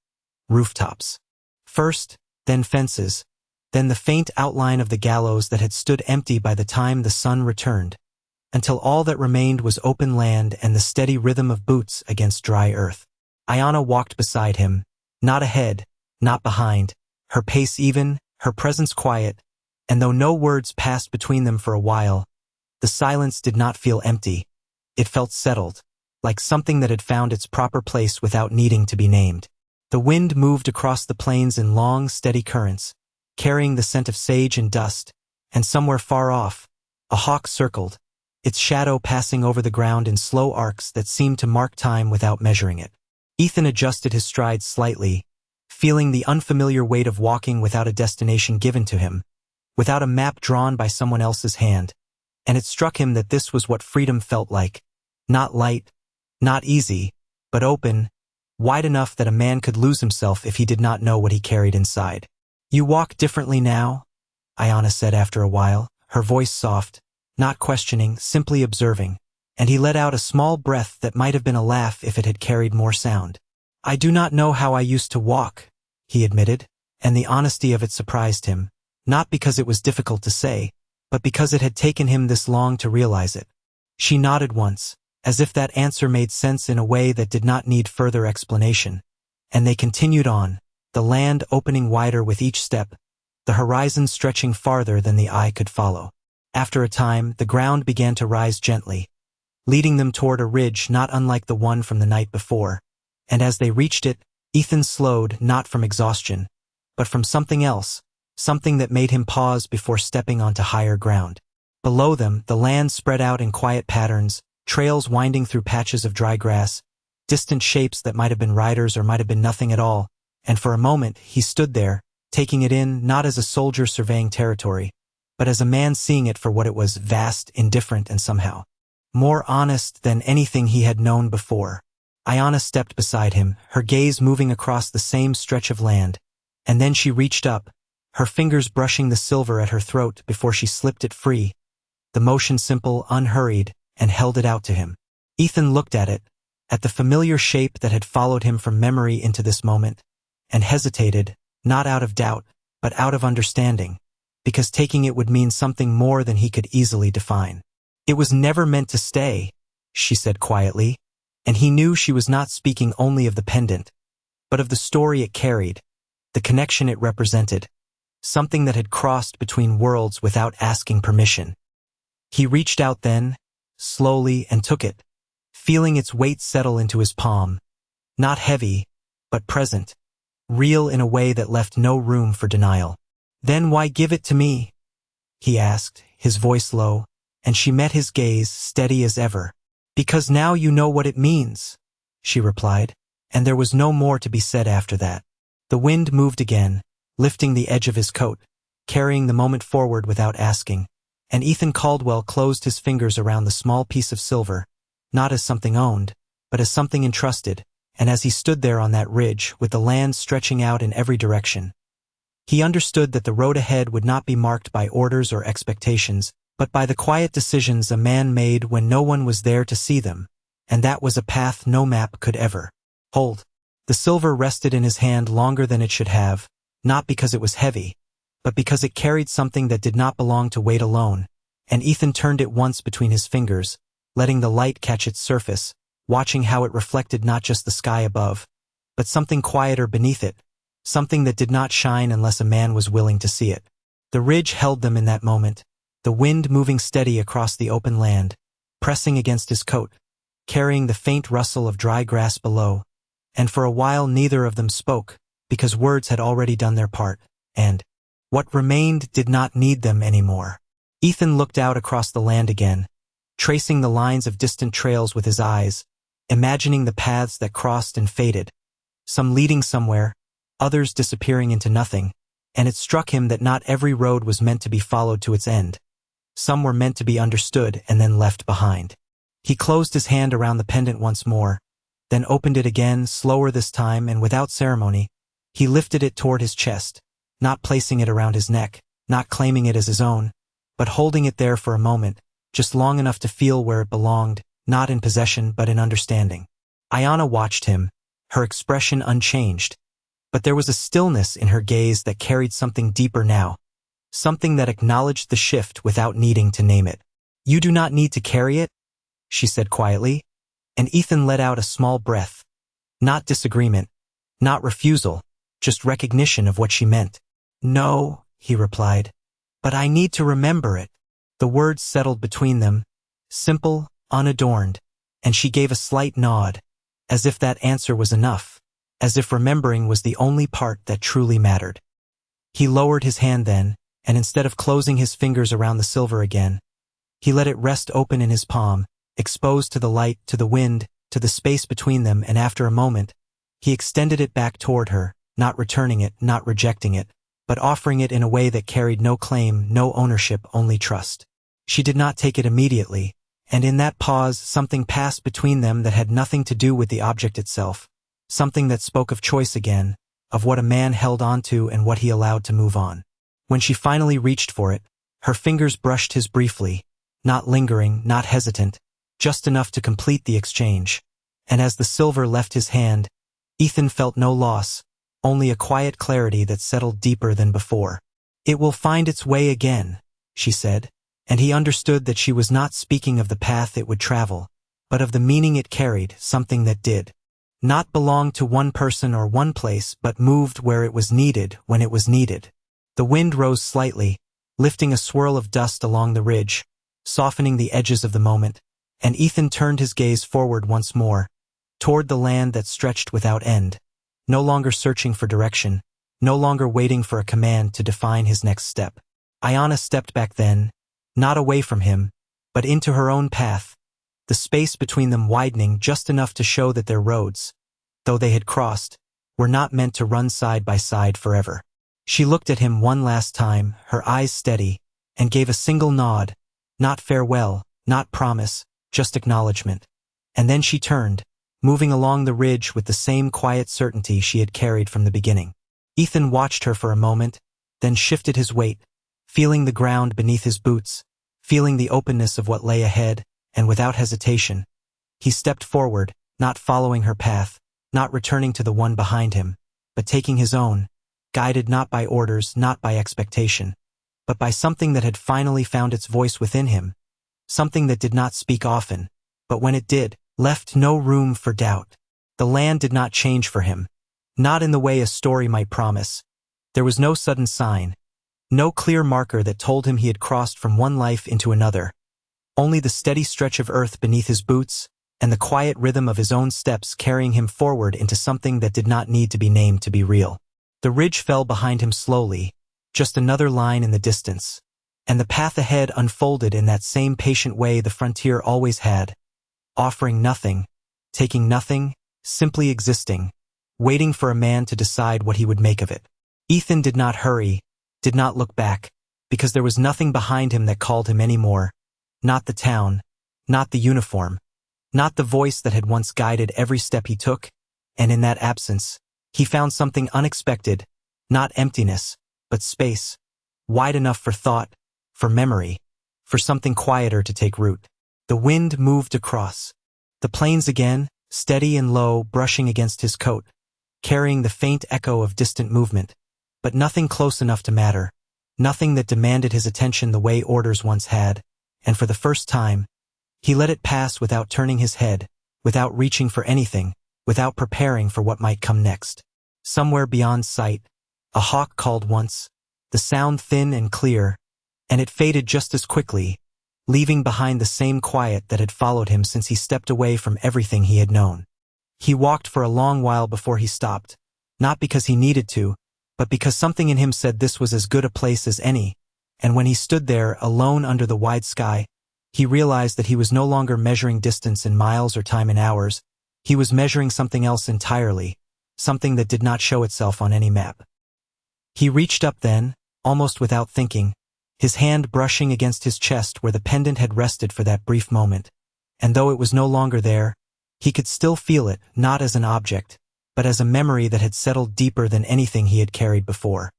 Rooftops. First, then fences, then the faint outline of the gallows that had stood empty by the time the sun returned, until all that remained was open land and the steady rhythm of boots against dry earth. Ayanna walked beside him, not ahead, not behind, her pace even, her presence quiet, and though no words passed between them for a while, the silence did not feel empty. It felt settled, like something that had found its proper place without needing to be named. The wind moved across the plains in long, steady currents, carrying the scent of sage and dust, and somewhere far off, a hawk circled, its shadow passing over the ground in slow arcs that seemed to mark time without measuring it. Ethan adjusted his stride slightly, feeling the unfamiliar weight of walking without a destination given to him, without a map drawn by someone else's hand, and it struck him that this was what freedom felt like, not light, not easy, but open, wide enough that a man could lose himself if he did not know what he carried inside. "You walk differently now," Ayanna said after a while, her voice soft, not questioning, simply observing, and he let out a small breath that might have been a laugh if it had carried more sound. "I do not know how I used to walk," he admitted, and the honesty of it surprised him, not because it was difficult to say, but because it had taken him this long to realize it. She nodded once, as if that answer made sense in a way that did not need further explanation, and they continued on, the land opening wider with each step, the horizon stretching farther than the eye could follow. After a time, the ground began to rise gently, leading them toward a ridge not unlike the one from the night before, and as they reached it, Ethan slowed not from exhaustion, but from something else, something that made him pause before stepping onto higher ground. Below them, the land spread out in quiet patterns, trails winding through patches of dry grass, distant shapes that might have been riders or might have been nothing at all, and for a moment he stood there, taking it in not as a soldier surveying territory, but as a man seeing it for what it was: vast, indifferent, and somehow more honest than anything he had known before. Ayana stepped beside him, her gaze moving across the same stretch of land, and then she reached up, her fingers brushing the silver at her throat before she slipped it free, the motion simple, unhurried, and held it out to him. Ethan looked at it, at the familiar shape that had followed him from memory into this moment, and hesitated, not out of doubt, but out of understanding, because taking it would mean something more than he could easily define. "It was never meant to stay," she said quietly, and he knew she was not speaking only of the pendant, but of the story it carried, the connection it represented, something that had crossed between worlds without asking permission. He reached out then, slowly, and took it, feeling its weight settle into his palm, not heavy, but present, real in a way that left no room for denial. "Then why give it to me?" he asked, his voice low, and she met his gaze, steady as ever. "Because now you know what it means," she replied, and there was no more to be said after that. The wind moved again, lifting the edge of his coat, carrying the moment forward without asking, and Ethan Caldwell closed his fingers around the small piece of silver, not as something owned, but as something entrusted, and as he stood there on that ridge, with the land stretching out in every direction, he understood that the road ahead would not be marked by orders or expectations, but by the quiet decisions a man made when no one was there to see them, and that was a path no map could ever hold. The silver rested in his hand longer than it should have, not because it was heavy, but because it carried something that did not belong to weight alone, and Ethan turned it once between his fingers, letting the light catch its surface, watching how it reflected not just the sky above, but something quieter beneath it, something that did not shine unless a man was willing to see it. The ridge held them in that moment, the wind moving steady across the open land, pressing against his coat, carrying the faint rustle of dry grass below, and for a while neither of them spoke, because words had already done their part, and what remained did not need them anymore. Ethan looked out across the land again, tracing the lines of distant trails with his eyes, imagining the paths that crossed and faded, some leading somewhere, others disappearing into nothing, and it struck him that not every road was meant to be followed to its end. Some were meant to be understood and then left behind. He closed his hand around the pendant once more, then opened it again, slower this time and without ceremony. He lifted it toward his chest, not placing it around his neck, not claiming it as his own, but holding it there for a moment, just long enough to feel where it belonged, not in possession but in understanding. Ayana watched him, her expression unchanged, but there was a stillness in her gaze that carried something deeper now, something that acknowledged the shift without needing to name it. "You do not need to carry it," she said quietly, and Ethan let out a small breath. Not disagreement, not refusal, just recognition of what she meant. "No," he replied, "but I need to remember it." The words settled between them, simple, unadorned, and she gave a slight nod, as if that answer was enough, as if remembering was the only part that truly mattered. He lowered his hand then, and instead of closing his fingers around the silver again, he let it rest open in his palm, exposed to the light, to the wind, to the space between them, and after a moment, he extended it back toward her, not returning it, not rejecting it, but offering it in a way that carried no claim, no ownership, only trust. She did not take it immediately, and in that pause something passed between them that had nothing to do with the object itself, something that spoke of choice again, of what a man held onto and what he allowed to move on. When she finally reached for it, her fingers brushed his briefly, not lingering, not hesitant, just enough to complete the exchange, and as the silver left his hand, Ethan felt no loss, only a quiet clarity that settled deeper than before. "It will find its way again," she said, and he understood that she was not speaking of the path it would travel, but of the meaning it carried, something that did not belonged to one person or one place, but moved where it was needed when it was needed. The wind rose slightly, lifting a swirl of dust along the ridge, softening the edges of the moment, and Ethan turned his gaze forward once more, toward the land that stretched without end, no longer searching for direction, no longer waiting for a command to define his next step. Ayanna stepped back then, not away from him, but into her own path, the space between them widening just enough to show that their roads, though they had crossed, were not meant to run side by side forever. She looked at him one last time, her eyes steady, and gave a single nod, not farewell, not promise, just acknowledgement. And then she turned, moving along the ridge with the same quiet certainty she had carried from the beginning. Ethan watched her for a moment, then shifted his weight, feeling the ground beneath his boots, feeling the openness of what lay ahead, and without hesitation, he stepped forward, not following her path, not returning to the one behind him, but taking his own, guided not by orders, not by expectation, but by something that had finally found its voice within him, something that did not speak often, but when it did, left no room for doubt. The land did not change for him, not in the way a story might promise. There was no sudden sign, no clear marker that told him he had crossed from one life into another, only the steady stretch of earth beneath his boots and the quiet rhythm of his own steps carrying him forward into something that did not need to be named to be real. The ridge fell behind him slowly, just another line in the distance, and the path ahead unfolded in that same patient way the frontier always had, offering nothing, taking nothing, simply existing, waiting for a man to decide what he would make of it. Ethan did not hurry, did not look back, because there was nothing behind him that called him anymore. Not the town, not the uniform, not the voice that had once guided every step he took, and in that absence, he found something unexpected, not emptiness, but space, wide enough for thought, for memory, for something quieter to take root. The wind moved across the plains again, steady and low, brushing against his coat, carrying the faint echo of distant movement, but nothing close enough to matter, nothing that demanded his attention the way orders once had, and for the first time, he let it pass without turning his head, without reaching for anything, without preparing for what might come next. Somewhere beyond sight, a hawk called once, the sound thin and clear, and it faded just as quickly, leaving behind the same quiet that had followed him since he stepped away from everything he had known. He walked for a long while before he stopped, not because he needed to, but because something in him said this was as good a place as any, and when he stood there, alone under the wide sky, he realized that he was no longer measuring distance in miles or time in hours. He was measuring something else entirely, something that did not show itself on any map. He reached up then, almost without thinking, his hand brushing against his chest where the pendant had rested for that brief moment, and though it was no longer there, he could still feel it, not as an object, but as a memory that had settled deeper than anything he had carried before.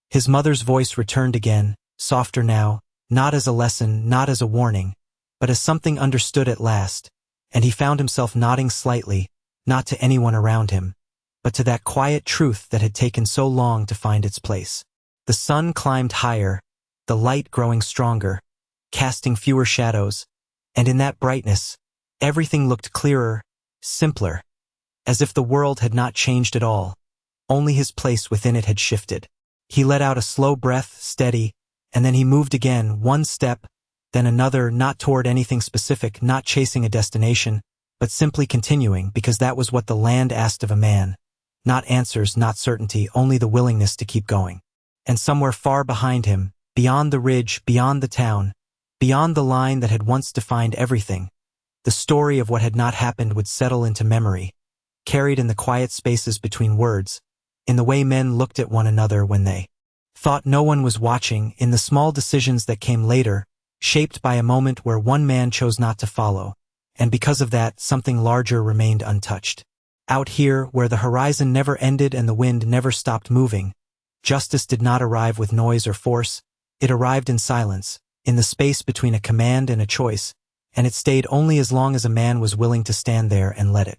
His mother's voice returned again, softer now, not as a lesson, not as a warning, but as something understood at last, and he found himself nodding slightly, not to anyone around him, but to that quiet truth that had taken so long to find its place. The sun climbed higher, the light growing stronger, casting fewer shadows, and in that brightness, everything looked clearer, simpler, as if the world had not changed at all, only his place within it had shifted. He let out a slow breath, steady, and then he moved again, one step, then another, not toward anything specific, not chasing a destination, but simply continuing because that was what the land asked of a man. Not answers, not certainty, only the willingness to keep going. And somewhere far behind him, beyond the ridge, beyond the town, beyond the line that had once defined everything, the story of what had not happened would settle into memory, carried in the quiet spaces between words, in the way men looked at one another when they thought no one was watching, in the small decisions that came later, shaped by a moment where one man chose not to follow, and because of that, something larger remained untouched. Out here, where the horizon never ended and the wind never stopped moving, justice did not arrive with noise or force, it arrived in silence, in the space between a command and a choice, and it stayed only as long as a man was willing to stand there and let it.